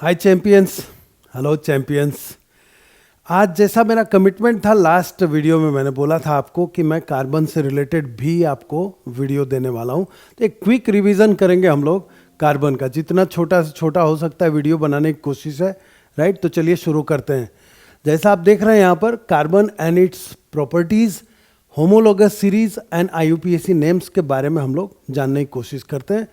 हाय champions, hello champions. आज जैसा मेरा कमिटमेंट था लास्ट वीडियो में, मैंने बोला था आपको कि मैं कार्बन से रिलेटेड भी आपको वीडियो देने वाला हूँ। तो एक क्विक रिवीजन करेंगे हम लोग कार्बन का, जितना छोटा से छोटा हो सकता है वीडियो बनाने की कोशिश है, राइट। तो चलिए शुरू करते हैं। जैसा आप देख रहे हैं यहाँ पर carbon and it's properties, homologous series and IUPAC names के बारे में हम लोग जानने की कोशिश करते हैं।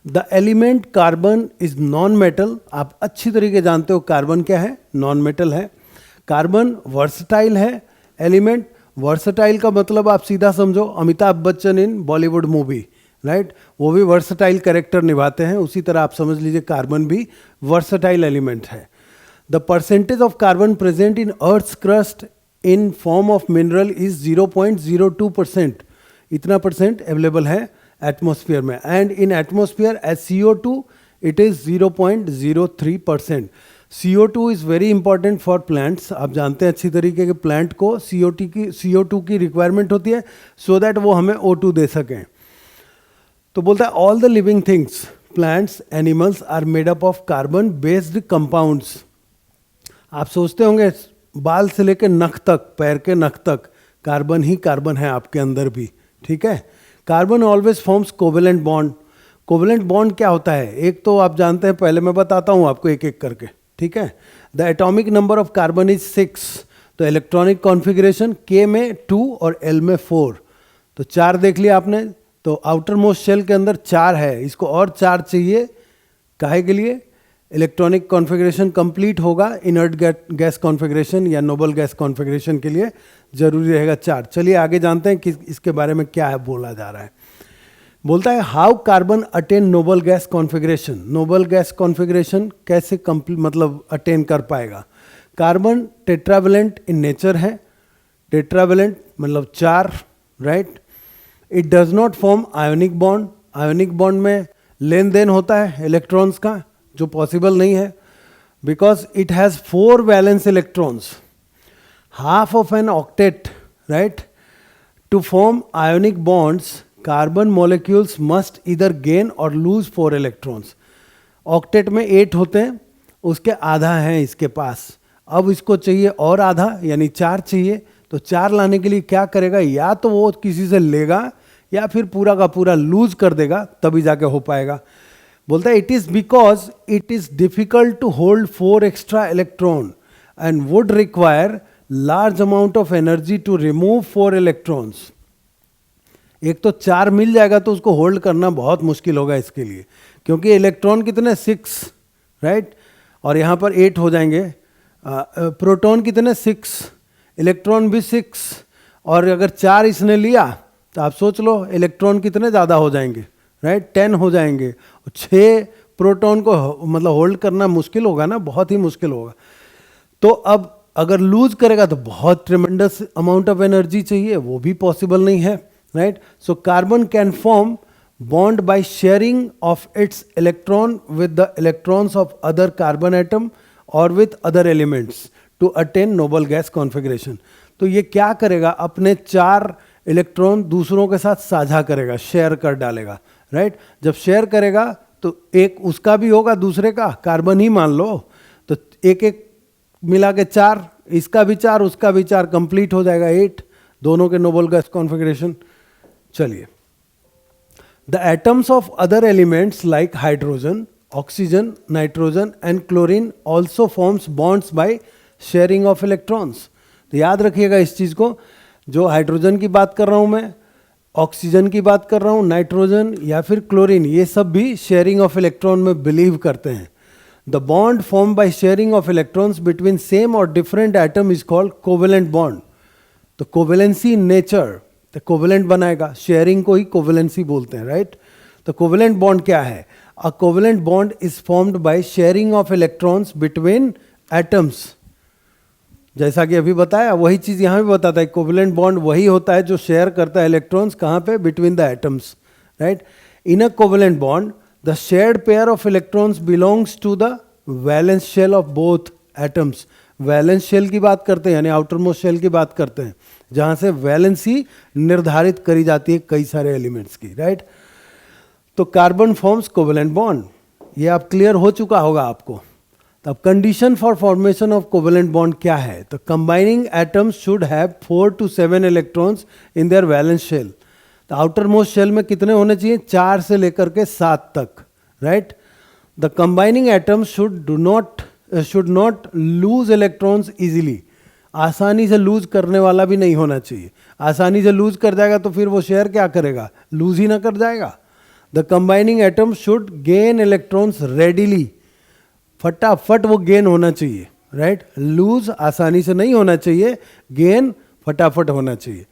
The element carbon is non metal. आप अच्छी तरीके जानते हो कार्बन क्या है, नॉन मेटल है। कार्बन वर्सटाइल है एलिमेंट। वर्सटाइल का मतलब आप सीधा समझो अमिताभ बच्चन इन बॉलीवुड मूवी, राइट, वो भी वर्सटाइल कैरेक्टर निभाते हैं। उसी तरह आप समझ लीजिए कार्बन भी वर्सटाइल एलिमेंट है। The percentage of carbon present in earth's crust in form of mineral is 0.02%। इतना परसेंट अवेलेबल है एटमॉस्फेयर में, and in atmosphere as CO2 it is 0.03%। CO2 is very important for plants. आप जानते हैं अच्छी तरीके के प्लांट को CO2 की रिक्वायरमेंट होती है सो दैट वो हमें O2 दे सकें। तो बोलता है all the living things, plants, animals are made up of carbon based compounds. आप सोचते होंगे बाल से लेकर नख तक, पैर के नख तक कार्बन ही कार्बन है आपके अंदर भी, ठीक है। Carbon always forms covalent bond. Covalent bond क्या होता है, एक तो आप जानते हैं, पहले मैं बताता हूं आपको एक एक करके, ठीक है। The atomic number of carbon is 6। तो इलेक्ट्रॉनिक कॉन्फ़िगरेशन K में 2 और L में 4। तो 4 देख लिया आपने। तो आउटर मोस्ट शेल के अंदर 4 है, इसको और 4 चाहिए। काहे के लिए? इलेक्ट्रॉनिक कॉन्फ़िगरेशन कंप्लीट होगा इनर्ट गैस कॉन्फ़िगरेशन या नोबल गैस कॉन्फ़िगरेशन के लिए जरूरी रहेगा 4। चलिए आगे जानते हैं कि इसके बारे में क्या है बोला जा रहा है। बोलता है how carbon attain noble gas configuration. Nobel gas configuration कैसे मतलब अटेन कर पाएगा। कार्बन टेट्रावेलेंट इन नेचर है। टेट्रावेलेंट मतलब 4, right. It does not form ionic bond. Ionic bond में लेन देन होता है इलेक्ट्रॉन्स का, जो पॉसिबल नहीं है, because it has 4 valence electrons, half of an octet, right? To form ionic bonds, carbon molecules must either gain or lose 4 electrons. Octet में 8 होते हैं, उसके आधा है इसके पास। अब इसको चाहिए और आधा, यानी 4 चाहिए। तो 4 लाने के लिए क्या करेगा, या तो वो किसी से लेगा या फिर पूरा का पूरा लूज कर देगा, तभी जाके हो पाएगा। बोलता है it is because it is difficult to hold 4 extra electron and would require large amount of energy to remove 4 electrons. एक तो 4 मिल जाएगा तो उसको होल्ड करना बहुत मुश्किल होगा इसके लिए, क्योंकि इलेक्ट्रॉन कितने 6, राइट, और यहाँ पर 8 हो जाएंगे। प्रोटॉन कितने 6, इलेक्ट्रॉन भी 6, और अगर 4 इसने लिया तो आप सोच लो इलेक्ट्रॉन कितने ज़्यादा हो जाएंगे, राइट, 10 हो जाएंगे। 6 प्रोटॉन को मतलब होल्ड करना मुश्किल होगा ना, बहुत ही मुश्किल होगा। तो अब अगर लूज करेगा तो बहुत ट्रेमेंडस अमाउंट ऑफ एनर्जी चाहिए, वो भी पॉसिबल नहीं है, right. So carbon can form bond by sharing of its electron with the electrons of other carbon atom और with other elements to attain noble gas configuration. तो ये क्या करेगा, अपने 4 इलेक्ट्रॉन दूसरों के साथ साझा करेगा, शेयर कर डालेगा, राइट। जब शेयर करेगा तो एक उसका भी होगा, दूसरे का, कार्बन ही मान लो, तो एक एक मिला के 4, इसका भी 4 उसका भी 4, कंप्लीट हो जाएगा 8, दोनों के नोबल गैस कॉन्फ़िगरेशन। चलिए, the atoms of other elements like hydrogen, oxygen, nitrogen and chlorine also forms bonds bye sharing of electrons. तो याद रखिएगा इस चीज़ को, जो हाइड्रोजन की बात कर रहा हूँ मैं, ऑक्सीजन की बात कर रहा हूँ, नाइट्रोजन या फिर क्लोरीन, ये सब भी शेयरिंग ऑफ इलेक्ट्रॉन में बिलीव करते हैं। The bond formed by sharing of electrons between same or different atom is called covalent bond. तो covalency in nature, तो covalent बनाएगा, sharing को ही covalency बोलते हैं, right? तो covalent bond क्या है? A covalent bond is formed by sharing of electrons between atoms. जैसा कि अभी बताया वही चीज़ यहाँ भी बताता है, covalent bond वही होता है जो शेयर करता है इलेक्ट्रॉन्स, कहाँ पे? Between the atoms, right? In a covalent bond, the shared pair of electrons belongs to the valence shell of both atoms. Valence shell की बात करते हैं, यानी आउटर मोस्ट शेल की बात करते हैं, जहां से वैलेंसी निर्धारित करी जाती है कई सारे एलिमेंट्स की, राइट। तो कार्बन फॉर्म्स कोवेलेंट बॉन्ड, ये आप क्लियर हो चुका होगा आपको। तो अब condition for formation of covalent bond क्या है? तो combining atoms should have 4 to 7 electrons in their valence shell. तो आउटर मोस्ट शेल में कितने होने चाहिए? 4 से लेकर के 7 तक, right. The combining atoms should not lose electrons easily. आसानी से लूज करने वाला भी नहीं होना चाहिए। आसानी से लूज कर जाएगा तो फिर वो शेयर क्या करेगा? लूज ही ना कर जाएगा। The combining atom should gain electrons readily. फटाफट वो गेन होना चाहिए, राइट। लूज आसानी से नहीं होना चाहिए, गेन फटाफट होना चाहिए।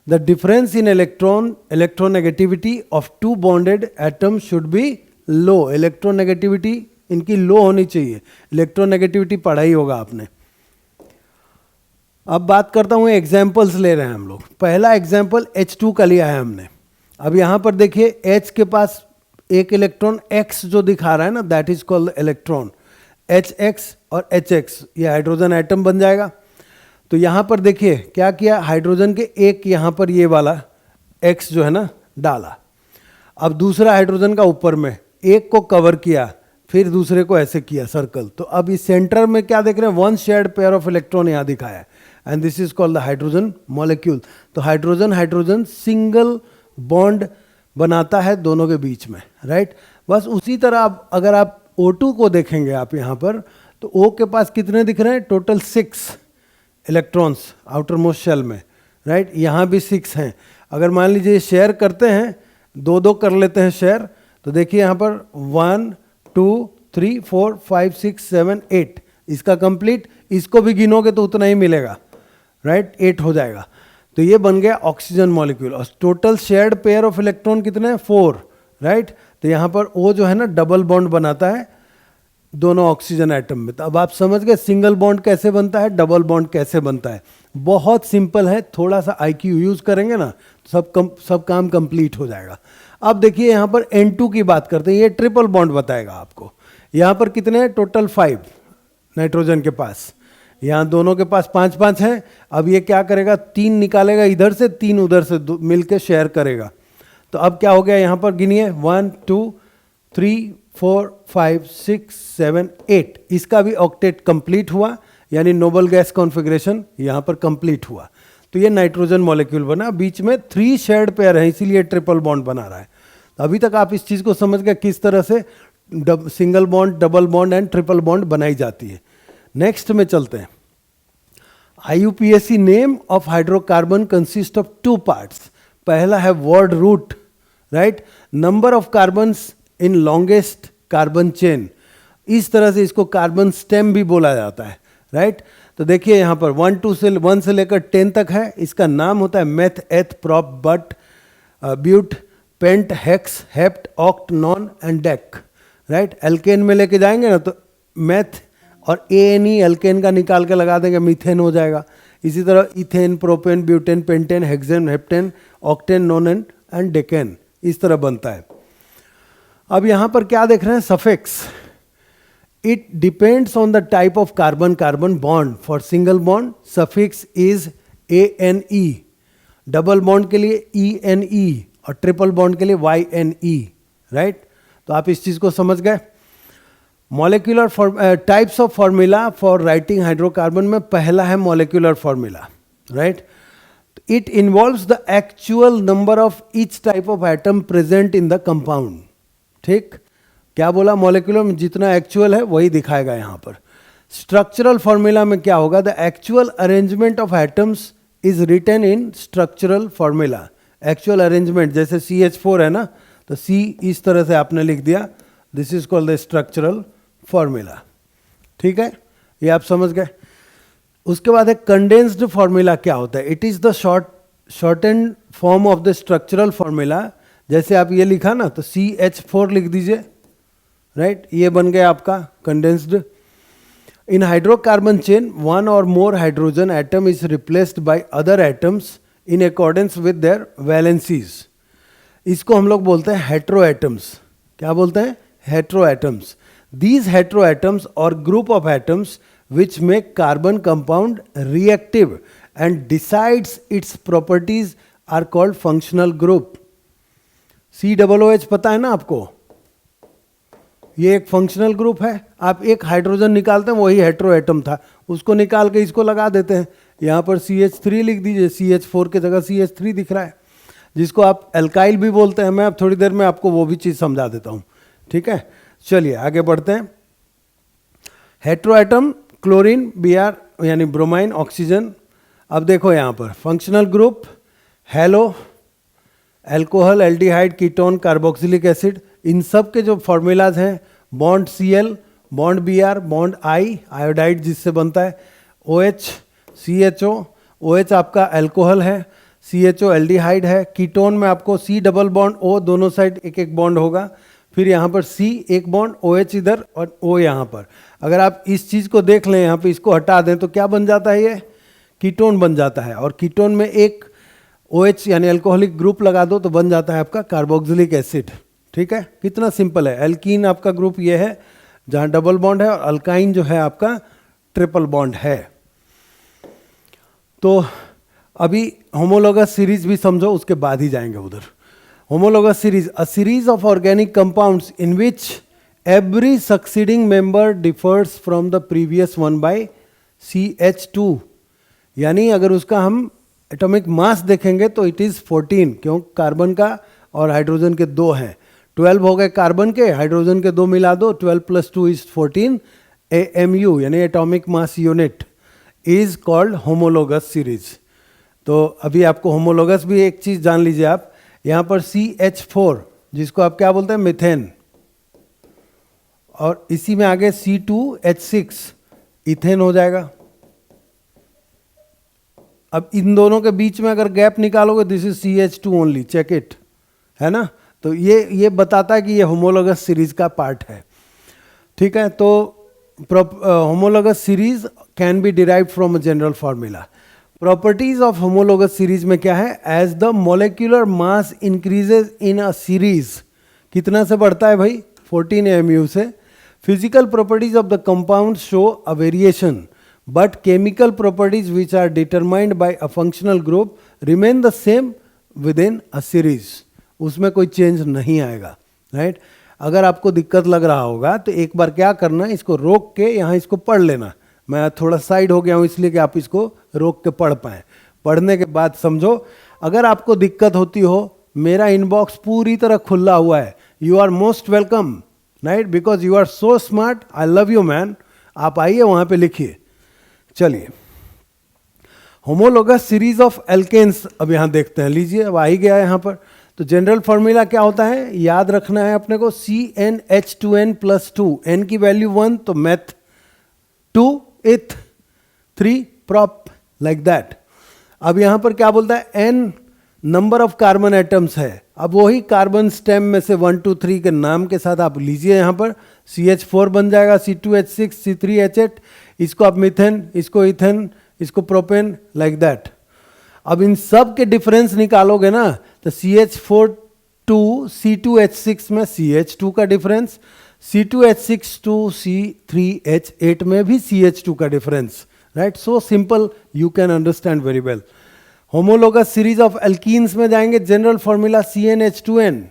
The difference in electronegativity of two bonded atom should be low. Electronegativity इनकी लो होनी चाहिए। इलेक्ट्रोनेगेटिविटी पढ़ा ही होगा आपने। अब बात करता हूँ, एग्जाम्पल्स ले रहे हैं हम लोग। पहला एग्जाम्पल H2 का लिया है हमने। अब यहाँ पर देखिए H के पास एक इलेक्ट्रॉन X जो दिखा रहा है ना, that is called electron. HX और HX ये हाइड्रोजन एटम बन जाएगा। तो यहाँ पर देखिए क्या किया, हाइड्रोजन के एक यहाँ पर ये वाला X जो है ना डाला। अब दूसरा हाइड्रोजन का ऊपर में एक को कवर किया, फिर दूसरे को ऐसे किया सर्कल। तो अब इस सेंटर में क्या देख रहे हैं? One shared pair of electron यहाँ दिखाया है, and this is called the hydrogen molecule. तो हाइड्रोजन हाइड्रोजन सिंगल बॉन्ड बनाता है दोनों के बीच में, राइट। बस उसी तरह अब अगर आप O2 को देखेंगे आप यहाँ पर, तो O के पास कितने दिख रहे हैं? Total 6 electrons outermost shell में, राइट। यहाँ भी 6 हैं। अगर मान लीजिए शेयर करते हैं, दो दो कर लेते हैं शेयर, तो देखिए यहाँ पर 1 2 3 4 5 6 7 8 इसका कंप्लीट। इसको भी गिनोगे तो उतना ही मिलेगा, राइट, 8 हो जाएगा। तो ये बन गया ऑक्सीजन मॉलिक्यूल। और total shared pair of electron कितने हैं? 4, राइट। तो यहाँ पर O जो है ना डबल बॉन्ड बनाता है दोनों ऑक्सीजन एटम में। तो अब आप समझ गए सिंगल बॉन्ड कैसे बनता है, डबल बॉन्ड कैसे बनता है। बहुत सिंपल है, थोड़ा सा IQ यूज करेंगे ना सब काम कंप्लीट हो जाएगा। अब देखिए यहाँ पर N2 की बात करते हैं, ये ट्रिपल बॉन्ड बताएगा आपको। यहाँ पर कितने हैं? टोटल 5 नाइट्रोजन के पास, यहाँ दोनों के पास 5-5 हैं। अब ये क्या करेगा? 3 निकालेगा इधर से, 3 उधर से, मिलके शेयर करेगा। तो अब क्या हो गया यहाँ पर? गिनिए 1 2 3 4 5 6 7 8। इसका भी ऑक्टेट कंप्लीट हुआ, यानी नोबल गैस कॉन्फ़िगरेशन यहाँ पर कंप्लीट हुआ। तो ये नाइट्रोजन मॉलिक्यूल बना। बीच में 3 शेयर्ड पेयर है, इसीलिए ट्रिपल बॉन्ड बना रहा है। तो अभी तक आप इस चीज़ को समझ गए किस तरह से single bond, double bond and triple bond बनाई जाती है। नेक्स्ट में चलते हैं। IUPAC name of hydrocarbon consist of 2 parts. पहला है word root, right, number of carbons in longest carbon chain. इस तरह से इसको कार्बन स्टेम भी बोला जाता है, राइट। तो देखिए यहाँ पर 1 से लेकर 10 तक है। इसका नाम होता है meth, eth, prop, but, but, pent, hex, hept, oct, non and dec, right. Alkane में लेके जाएंगे ना तो मेथ और ANE एल्केन का निकाल के लगा देंगे, मीथेन हो जाएगा। इसी तरह ethane, propane, butane, pentane, hexane, heptane, octane, नोनेन and decane, इस तरह बनता है। अब यहाँ पर क्या देख रहे हैं? Suffix. It depends on the type of carbon carbon bond. For single bond suffix is ANE, double bond के लिए ENE और ट्रिपल बॉन्ड के लिए YNE, राइट। तो आप इस चीज़ को समझ गए। Molecular types of formula for writing hydrocarbon में पहला है molecular formula, right. It involves the actual number of each type of atom present in the compound. ठीक, क्या बोला? मॉलिक्यूलर में जितना एक्चुअल है वही दिखाएगा यहाँ पर। स्ट्रक्चरल फॉर्मूला में क्या होगा? The actual arrangement of atoms is written in structural formula. Actual arrangement जैसे CH4 है ना, तो C इस तरह से आपने लिख दिया, this is called the structural formula. ठीक है, ये आप समझ गए। उसके बाद है कंडेंस्ड फॉर्मूला। क्या होता है? It is the shortened form of the structural formula. जैसे आप ये लिखा ना तो CH4 लिख दीजिए, राइट, ये बन गया आपका condensed. In hydrocarbon chain 1 or more hydrogen atom is replaced by other atoms in accordance with their valencies. इसको हम लोग बोलते हैं हेट्रो एटम्स। क्या बोलते हैं? Hetero atoms. These heteroatoms or group of atoms which make carbon compound reactive and decides its properties are called functional group. COOH पता है ना आपको? ये एक फंक्शनल ग्रुप है, आप एक हाइड्रोजन निकालते हैं, वही हेटेरो एटम था, उसको निकाल के इसको लगा देते हैं, यहाँ पर CH3 लिख दीजिए, CH4 के जगह CH3 दिख रहा है, जिसको आप एल्काइल भी बोलते हैं। मैं अब थोड़ी देर में आपको वो भी चीज़ समझा देता हूँ, ठीक है। चलिए आगे बढ़ते हैं। हेटेरो एटम क्लोरीन Br यानी ब्रोमाइन ऑक्सीजन। अब देखो यहाँ पर functional group halo, alcohol, aldehyde, ketone, carboxylic acid, इन सब के जो फॉर्मूलाज हैं, bond Cl, bond Br, bond I iodide जिससे बनता है, OH, CHO, OH आपका एल्कोहल है, CHO एल्डिहाइड है, कीटोन में आपको C डबल बॉन्ड O, दोनों साइड एक एक बॉन्ड होगा, फिर यहाँ पर C एक बॉन्ड, OH इधर और O यहाँ पर। अगर आप इस चीज़ को देख लें, यहाँ पे इसको हटा दें तो क्या बन जाता है, ये कीटोन बन जाता है, और कीटोन में एक OH यानी अल्कोहलिक ग्रुप लगा दो तो बन जाता है आपका कार्बोक्सिलिक एसिड, ठीक है। कितना सिंपल है। एल्कीन आपका ग्रुप ये है जहाँ डबल बॉन्ड है, और अल्काइन जो है आपका ट्रिपल बॉन्ड है। तो अभी होमोलोगस सीरीज भी समझो, उसके बाद ही जाएंगे उधर। Homologous series, a series of organic compounds in which every succeeding member differs from the previous one by CH2, यानी अगर उसका हम एटॉमिक मास देखेंगे तो इट इज़ 14, क्यों, कार्बन का और हाइड्रोजन के 2 हैं, 12 हो गए कार्बन के, हाइड्रोजन के 2 मिला दो, 12 + 2 = 14 AMU यानी atomic mass unit is called homologous series. तो अभी आपको होमोलोगस भी एक चीज़ जान लीजिए आप, यहाँ पर CH4 जिसको आप क्या बोलते हैं, मिथेन, और इसी में आगे C2H6 इथेन हो जाएगा। अब इन दोनों के बीच में अगर गैप निकालोगे, this is CH2 only, check it, है ना। तो ये बताता है कि ये होमोलोगस सीरीज का पार्ट है, ठीक है। तो homologous series can be derived from a general formula. Properties of homologous series में क्या है, as the molecular mass increases in a series, कितना से बढ़ता है भाई, 14 AMU से। Physical properties of the compound show a variation, but chemical properties which are determined by a functional group remain the same within a series, उसमें कोई change नहीं आएगा, राइट। अगर आपको दिक्कत लग रहा होगा तो एक बार क्या करना है, इसको रोक के यहाँ इसको पढ़ लेना। मैं थोड़ा साइड हो गया हूँ इसलिए कि आप इसको रोक के पढ़ पाएँ, पढ़ने के बाद समझो। अगर आपको दिक्कत होती हो, मेरा इनबॉक्स पूरी तरह खुला हुआ है, you are most welcome, right, because you are so smart, I love you man. आप आइए वहाँ पे लिखिए। चलिए, होमोलोगस सीरीज ऑफ एल्केन्स अब यहां देखते हैं, लीजिए अब आ ही गया है यहां पर। तो जनरल फॉर्मूला क्या होता है, याद रखना है अपने को, CnH2n + 2, n की वैल्यू 1 तो मेथ, 2 इथ, 3 प्रॉप, लाइक दैट। अब यहां पर क्या बोलता है, n number of carbon atoms है। अब वही कार्बन स्टेम में से 1 2 3 के नाम के साथ आप लीजिए, यहाँ पर CH4 बन जाएगा, C2H6, C3H8, इसको आप मिथेन, इसको इथेन, इसको प्रोपेन, लाइक दैट। अब इन सब के डिफरेंस निकालोगे ना, तो CH4 टू C2H6 में CH2 का डिफरेंस, C2H6 टू C3H8 में भी CH2 का difference, right. So simple, you can understand very well. Homologous series of alkenes में जाएंगे, जनरल फॉर्मूला CnH2n,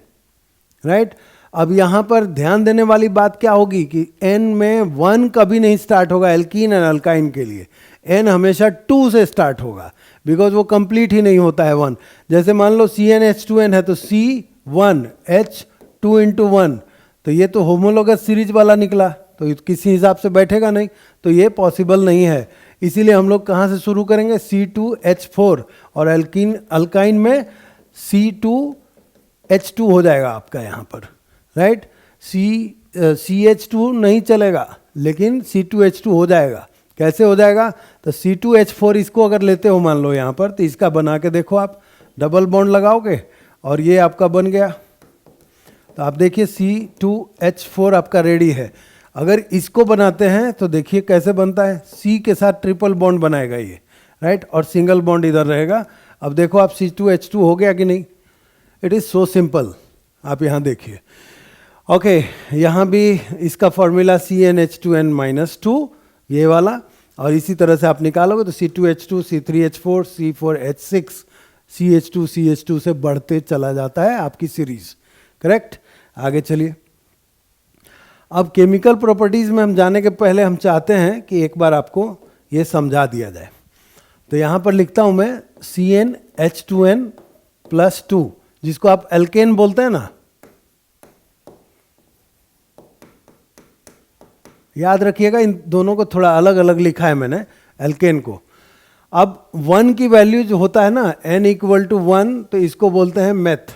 राइट। अब यहां पर ध्यान देने वाली बात क्या होगी कि n में 1 कभी नहीं स्टार्ट होगा एल्कीन एंड अल्काइन के लिए, n हमेशा 2 से स्टार्ट होगा, बिकॉज वो कंप्लीट ही नहीं होता है 1। जैसे मान लो CnH2n है तो C1H2 × 1, तो ये तो होमोलोगस सीरीज वाला निकला, तो किसी हिसाब से बैठेगा नहीं, तो ये पॉसिबल नहीं है। इसीलिए हम लोग कहाँ से शुरू करेंगे, C2H4, और अल्काइन में C2H2 हो जाएगा आपका यहाँ पर, राइट। CH2 नहीं चलेगा, लेकिन C2H2 हो जाएगा। कैसे हो जाएगा, तो C2H4 इसको अगर लेते हो मान लो यहाँ पर, तो इसका बना के देखो आप, डबल बॉन्ड लगाओगे और ये आपका बन गया। तो आप देखिए C2H4 आपका रेडी है। अगर इसको बनाते हैं तो देखिए कैसे बनता है, C के साथ ट्रिपल बॉन्ड बनाएगा ये, राइट, और सिंगल बॉन्ड इधर रहेगा। अब देखो आप C2H2 हो गया कि नहीं, इट इज़ सो सिंपल। आप यहाँ देखिए, ओके, यहाँ भी इसका फॉर्मूला CnH2n - 2 ये वाला, और इसी तरह से आप निकालोगे तो C2H2, C3H4, C4H6, CH2 से बढ़ते चला जाता है आपकी सीरीज, करेक्ट। आगे चलिए। अब केमिकल प्रॉपर्टीज में हम जाने के पहले हम चाहते हैं कि एक बार आपको ये समझा दिया जाए। तो यहाँ पर लिखता हूँ मैं CnH2n+2, जिसको आप एल्केन बोलते हैं ना, याद रखिएगा इन दोनों को थोड़ा अलग अलग लिखा है मैंने, एल्केन को। अब 1 की वैल्यू जो होता है ना n = 1, तो इसको बोलते हैं मेथ।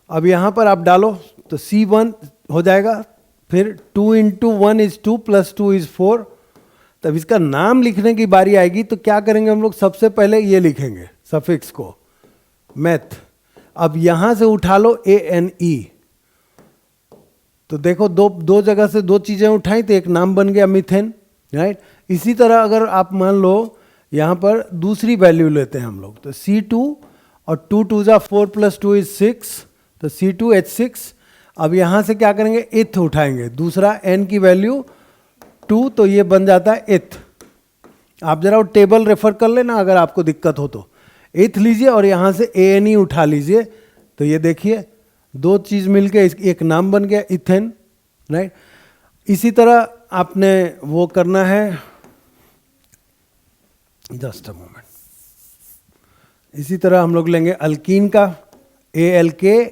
अब यहाँ पर आप डालो तो C1 हो जाएगा, फिर 2 × 1 = 2 + 2 = 4। तब इसका नाम लिखने की बारी आएगी तो क्या करेंगे हम लोग, सबसे पहले ये लिखेंगे सफिक्स को मेथ। अब यहाँ से उठा लो ANE, तो देखो दो जगह से दो चीज़ें उठाई तो एक नाम बन गया मीथेन, राइट। इसी तरह अगर आप मान लो यहाँ पर दूसरी वैल्यू लेते हैं हम लोग, तो C2 और 2 × 2 = 4 + 2 = 6, तो C2H6। अब यहाँ से क्या करेंगे, इथ उठाएंगे, दूसरा n की वैल्यू 2, तो ये बन जाता है इथ। आप जरा वो टेबल रेफर कर लेना अगर आपको दिक्कत हो तो। इथ लीजिए और यहाँ से ANE उठा लीजिए, तो ये देखिए दो चीज मिलके एक नाम बन गया इथेन, राइट। इसी तरह आपने वो करना है, जस्ट अ मोमेंट। इसी तरह हम लोग लेंगे अल्कीन का ALKENE,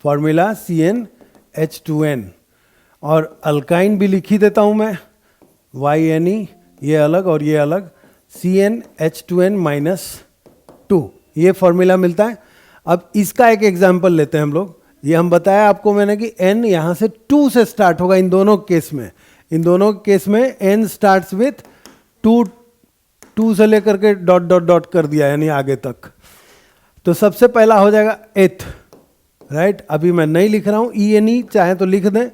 फॉर्मूला CnH2n। और अल्काइन भी लिख ही देता हूं मैं, YNE, ये अलग और ये अलग, CnH2n-2, ये फॉर्मूला मिलता है। अब इसका एक एग्जाम्पल लेते हैं हम लोग। ये हम बताया आपको मैंने कि n यहाँ से 2 से स्टार्ट होगा इन दोनों केस में। इन दोनों केस में n स्टार्ट्स विथ 2 से लेकर के डॉट डॉट डॉट कर दिया यानी आगे तक। तो सबसे पहला हो जाएगा एथ, राइट। अभी मैं नहीं लिख रहा हूँ, ENE चाहे तो लिख दें,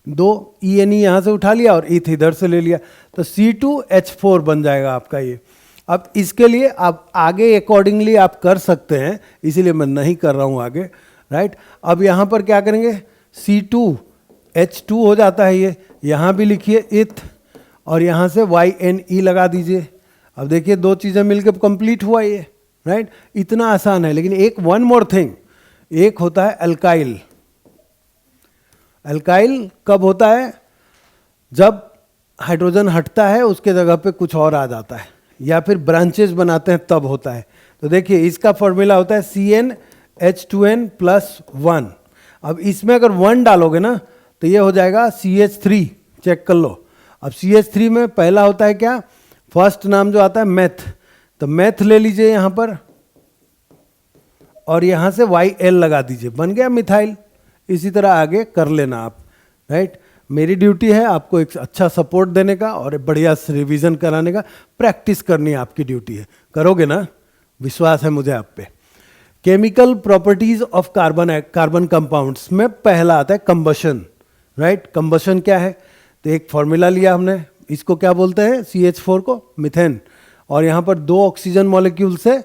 2 ENE यहाँ से उठा लिया और इथ इधर से ले लिया, तो C2H4 बन जाएगा आपका ये। अब इसके लिए आप आगे अकॉर्डिंगली आप कर सकते हैं, इसीलिए मैं नहीं कर रहा हूँ आगे, राइट। अब यहाँ पर क्या करेंगे, C2H2 हो जाता है ये, यहाँ भी लिखिए इथ और यहाँ से YNE लगा दीजिए। अब देखिए दो चीज़ें मिलकर कंप्लीट हुआ ये, राइट। इतना आसान है। लेकिन एक वन मोर थिंग, एक होता है अल्काइल। अल्काइल कब होता है, जब हाइड्रोजन हटता है उसके जगह पे कुछ और आ जाता है या फिर ब्रांचेस बनाते हैं तब होता है। तो देखिए इसका फॉर्मूला होता है CnH2n+1। अब इसमें अगर 1 डालोगे ना तो ये हो जाएगा CH3, चेक कर लो। अब CH3 में पहला होता है क्या, फर्स्ट नाम जो आता है मेथ, तो मेथ ले लीजिए यहाँ पर और यहाँ से YL लगा दीजिए, बन गया मिथाइल। इसी तरह आगे कर लेना आप, राइट। मेरी ड्यूटी है आपको एक अच्छा सपोर्ट देने का और एक बढ़िया रिवीजन कराने का, प्रैक्टिस करनी आपकी ड्यूटी है। करोगे ना, विश्वास है मुझे आप पे। Chemical properties of carbon compounds में पहला आता है कंबशन, राइट। कंबशन क्या है, तो एक फॉर्मूला लिया हमने, इसको क्या बोलते हैं, CH4 को मीथेन, और यहाँ पर 2 ऑक्सीजन मॉलिक्यूल से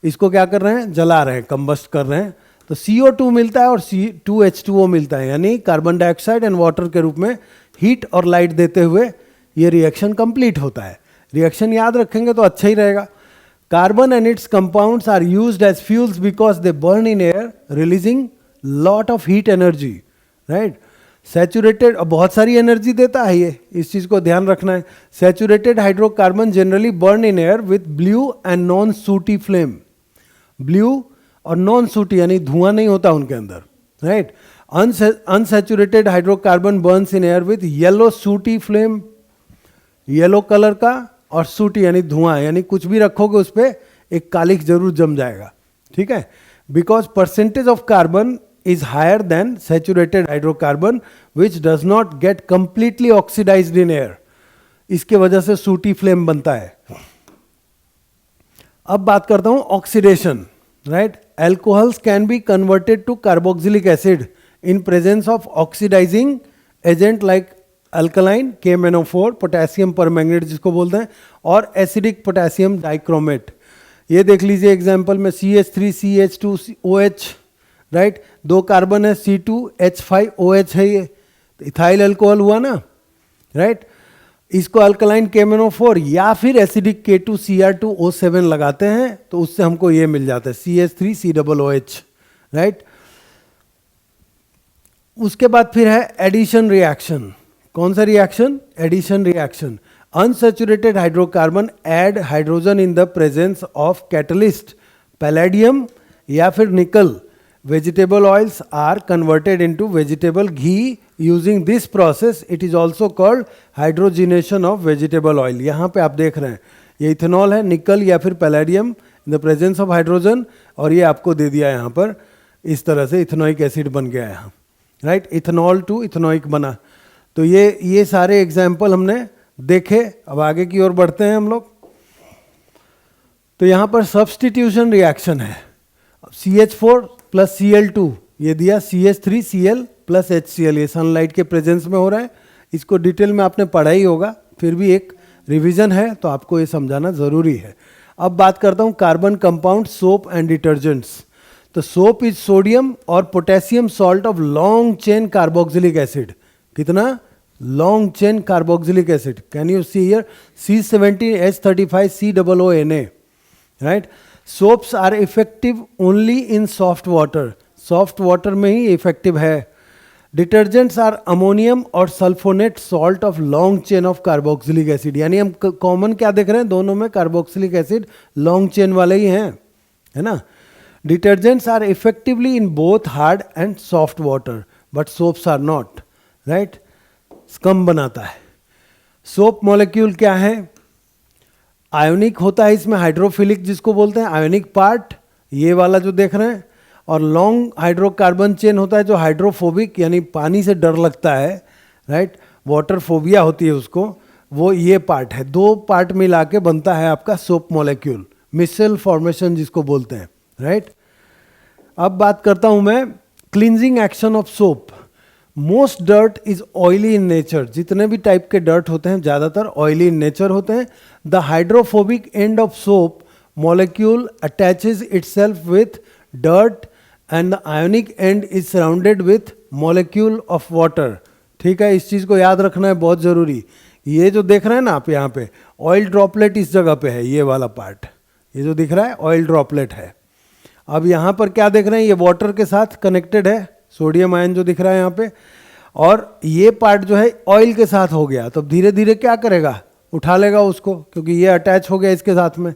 इसको क्या कर रहे हैं, जला रहे हैं, कंबस्ट कर रहे हैं, तो CO2 मिलता है और C2H2O मिलता है, यानी कार्बन डाइऑक्साइड एंड वाटर के रूप में हीट और लाइट देते हुए ये रिएक्शन कंप्लीट होता है। रिएक्शन याद रखेंगे तो अच्छा ही रहेगा। Carbon and its compounds are used as fuels because they burn in air releasing lot of heat energy, right. Saturated, बहुत सारी एनर्जी देता है ये, इस चीज को ध्यान रखना है। Saturated hydrocarbon generally burn in air with blue and non सूटी फ्लेम। ब्लू और नॉन सूटी यानी धुआं नहीं होता उनके अंदर, right. Unsaturated hydrocarbon Burns in air with yellow सूटी फ्लेम, येलो कलर का, और सूटी यानी धुआं, यानी कुछ भी रखोगे उस पर एक कालिख जरूर जम जाएगा, ठीक है। Because percentage of carbon is higher than saturated hydrocarbon which does not get completely oxidized in air, इसके वजह से सूटी फ्लेम बनता है। अब बात करता हूं oxidation, right. Alcohols can be converted to carboxylic acid in presence of oxidizing agent like alkaline KMnO4, potassium permanganate जिसको बोलते हैं, और एसिडिक पोटेशियम डाइक्रोमेट। ये देख लीजिए एग्जांपल में CH3CH2OH, राइट। 2 कार्बन है, C2H5OH है, ये तो इथाइल अल्कोहल हुआ ना, राइट। इसको अल्कलाइन KMnO4 या फिर एसिडिक K2Cr2O7 लगाते हैं तो उससे हमको ये मिल जाता है CH3COOH, राइट। उसके बाद फिर है एडिशन रिएक्शन. कौन सा reaction? Addition reaction. Unsaturated hydrocarbon add hydrogen in the presence of catalyst palladium या फिर nickel. Vegetable oils are converted into vegetable ghee using this process. It is also called hydrogenation of vegetable oil. यहाँ पे आप देख रहे हैं ये ethanol है, निकल या फिर palladium in the presence of hydrogen, और ये आपको दे दिया यहाँ पर इस तरह से इथेनोइक एसिड बन गया यहाँ, राइट. इथेनॉल टू इथेनोइक बना. तो ये सारे एग्जाम्पल हमने देखे. अब आगे की ओर बढ़ते हैं हम लोग. तो यहाँ पर सब्सटीट्यूशन रिएक्शन है. CH4 प्लस Cl2 ये दिया, CH3Cl प्लस HCl, ये सनलाइट के प्रेजेंस में हो रहा है. इसको डिटेल में आपने पढ़ा ही होगा, फिर भी एक रिवीजन है तो आपको ये समझाना ज़रूरी है. अब बात करता हूँ carbon compound soap and detergents. तो सोप इज सोडियम और potassium salt of long chain carboxylic acid. कितना? Long chain carboxylic acid. Can you see here C17H35COONA, right. Soaps are effective only in soft water. Soft water में ही effective है. Detergents are ammonium और sulphonate salt of long chain of carboxylic acid. यानी हम common क्या देख रहे हैं? दोनों में कार्बोक्सिलिक एसिड लॉन्ग चेन वाले ही हैं, है ना. Detergents are effectively in both hard and soft water but soaps are not, right. Scum बनाता है. सोप मॉलिक्यूल क्या है? आयोनिक होता है इसमें, हाइड्रोफिलिक जिसको बोलते हैं, आयोनिक पार्ट ये वाला जो देख रहे हैं. और लॉन्ग हाइड्रोकार्बन चेन होता है जो हाइड्रोफोबिक, यानी पानी से डर लगता है, राइट. वाटर फोबिया होती है उसको, वो ये पार्ट है. दो पार्ट मिला के बनता है आपका सोप मॉलिक्यूल. मिसेल फॉर्मेशन जिसको बोलते हैं, राइट. अब बात करता हूं मैं cleansing action of soap. Most dirt is oily in nature. जितने भी टाइप के डर्ट होते हैं ज़्यादातर ऑयली इन नेचर होते हैं. The hydrophobic end of soap molecule attaches itself with dirt and the ionic and is surrounded with molecule of water. ठीक है, इस चीज़ को याद रखना है, बहुत ज़रूरी. ये जो देख रहे हैं ना आप यहाँ पे, ऑयल ड्रॉपलेट इस जगह पे है, ये वाला पार्ट, ये जो दिख रहा है ऑयल ड्रॉपलेट है. अब यहाँ पर क्या देख रहे हैं? ये वाटर के साथ कनेक्टेड है, सोडियम आयन जो दिख रहा है यहाँ पे, और ये पार्ट जो है ऑयल के साथ हो गया. तो धीरे धीरे क्या करेगा? उठा लेगा उसको, क्योंकि ये अटैच हो गया इसके साथ में.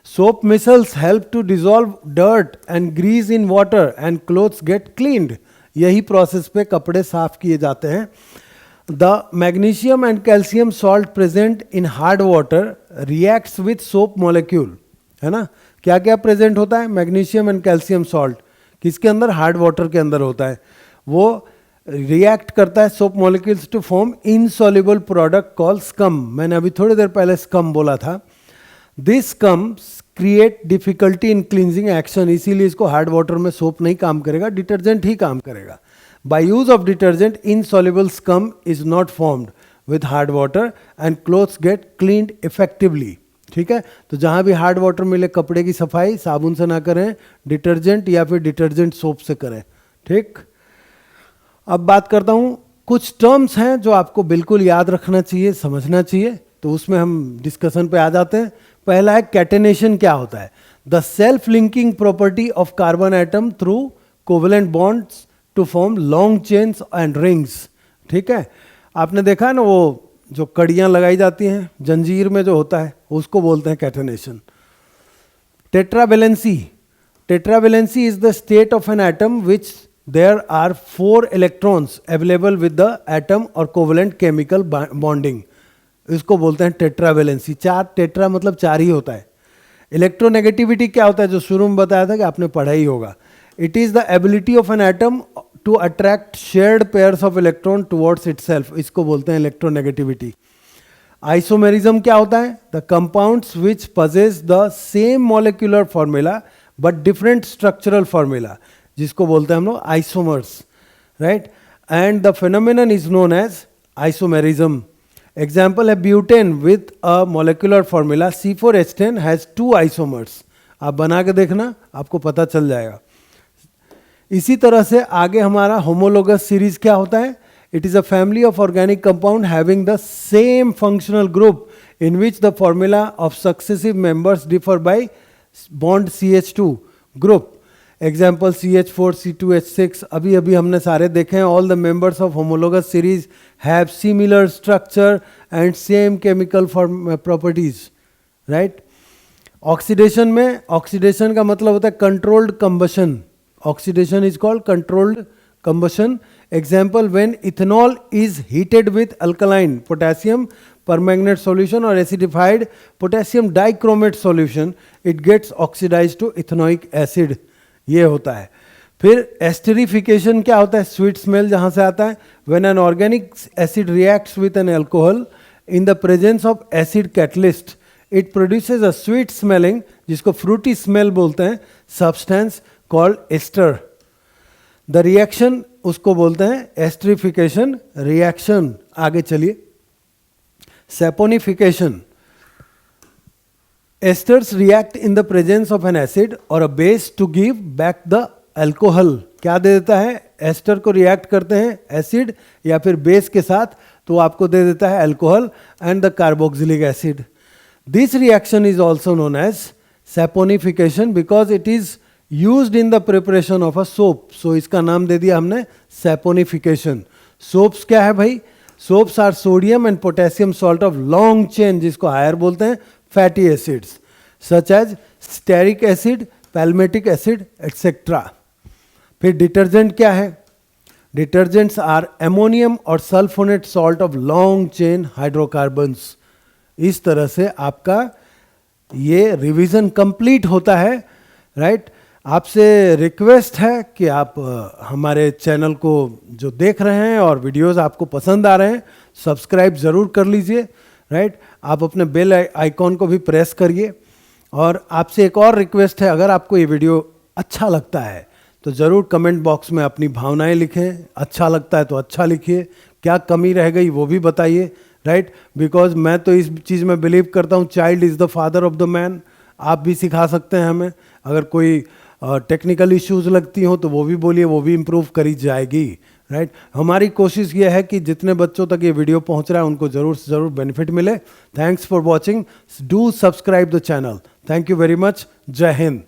Soap micelles help to dissolve dirt and grease in water and clothes get cleaned. यही प्रोसेस पे कपड़े साफ किए जाते हैं. The magnesium and calcium salt present in hard water reacts with soap molecule, है ना. क्या क्या प्रेजेंट होता है? मैग्नीशियम एंड कैल्शियम सॉल्ट किसके अंदर? हार्ड वाटर के अंदर होता है. वो रिएक्ट करता है soap molecules to form insoluble product called scum. मैंने अभी थोड़ी देर पहले स्कम बोला था. This scums create difficulty in cleansing action. इसीलिए इसको हार्ड वाटर में सोप नहीं काम करेगा, डिटर्जेंट ही काम करेगा. By use of detergent insoluble scum is not formed with hard water and clothes get cleaned effectively. ठीक है, तो जहां भी हार्ड वाटर मिले कपड़े की सफाई साबुन से ना करें, डिटर्जेंट या फिर डिटर्जेंट सोप से करें. ठीक. अब बात करता हूं, कुछ टर्म्स हैं जो आपको बिल्कुल याद रखना चाहिए, समझना चाहिए, तो उसमें हम डिस्कशन पे आ जाते हैं. पहला है कैटेनेशन. क्या होता है? The self linking property of carbon atom through covalent bonds to form long chains and rings. ठीक है, आपने देखा है ना वो जो कड़ियाँ लगाई जाती हैं जंजीर में जो होता है, उसको बोलते हैं catenation. Tetravalency. Tetravalency is the state of an atom which there are 4 electrons available with the atom और कोवेलेंट केमिकल बॉन्डिंग. इसको बोलते हैं टेट्रावेलेंसी. 4, टेट्रा मतलब 4 ही होता है. इलेक्ट्रोनेगेटिविटी क्या होता है? जो शुरू में बताया था कि आपने पढ़ा ही होगा. It is the ability of an atom to attract shared pairs of electron towards itself. इसको बोलते हैं इलेक्ट्रोनेगेटिविटी. आइसोमेरिज्म क्या होता है? The compounds which possess the same molecular formula but different structural formula, जिसको बोलते हैं हम लोग isomers, right. And the phenomenon is known as isomerism. Example है butane with a molecular formula C4H10 has 2 isomers. आप बना के देखना, आपको पता चल जाएगा. इसी तरह से आगे हमारा होमोलोगस सीरीज क्या होता है? It is a family of organic compound having the same functional group in which the formula of successive members differ by bond CH2 group. Example CH4 C2H6 अभी अभी हमने सारे देखे हैं. All the members of homologous series have similar structure and same chemical properties, right. Oxidation में, oxidation का मतलब होता है controlled combustion. Oxidation is called controlled combustion. Example when ethanol is heated with alkaline potassium permanganate solution और acidified potassium dichromate solution, it gets oxidised to ethanoic acid. ये होता है. फिर एस्टरिफिकेशन क्या होता है? स्वीट स्मेल जहां से आता है. When an organic acid reacts with an alcohol in the presence of acid catalyst, it produces a sweet smelling, जिसको फ्रूटी स्मेल बोलते हैं, substance called ester. The reaction उसको बोलते हैं एस्टरिफिकेशन रिएक्शन. आगे चलिए. Saponification. Esters react in the presence of an acid or a base to give back the alcohol. क्या दे देता है? एस्टर को रिएक्ट करते हैं एसिड या फिर बेस के साथ, तो आपको दे देता है alcohol and the carboxylic acid. This reaction is also known as saponification because it is used in the preparation of a soap. So इसका नाम दे दिया हमने सैपोनिफिकेशन. सोप्स क्या है भाई? Soaps are sodium and potassium salt of long chain, जिसको higher बोलते हैं, fatty acids such as stearic acid, palmitic acid, etc. फिर डिटर्जेंट क्या है? डिटर्जेंट्स आर एमोनियम और sulphonate salt of long chain hydrocarbons. इस तरह से आपका ये रिवीजन कंप्लीट होता है, राइट. आपसे रिक्वेस्ट है कि आप हमारे चैनल को जो देख रहे हैं और वीडियोस आपको पसंद आ रहे हैं, सब्सक्राइब ज़रूर कर लीजिए, राइट. आप अपने बेल आइकॉन को भी प्रेस करिए. और आपसे एक और रिक्वेस्ट है, अगर आपको ये वीडियो अच्छा लगता है तो ज़रूर कमेंट बॉक्स में अपनी भावनाएं लिखें. अच्छा लगता है तो अच्छा लिखिए, क्या कमी रह गई वो भी बताइए, राइट. बिकॉज मैं तो इस चीज़ में बिलीव करता हूँ, child is the father of the man. आप भी सिखा सकते हैं हमें. अगर कोई टेक्निकल इश्यूज लगती हो तो वो भी बोलिए, वो भी इम्प्रूव करी जाएगी, राइट. हमारी कोशिश ये है कि जितने बच्चों तक ये वीडियो पहुंच रहा है उनको ज़रूर से ज़रूर बेनिफिट मिले. Thanks for watching. Do subscribe the channel. Thank you very much. जय हिंद.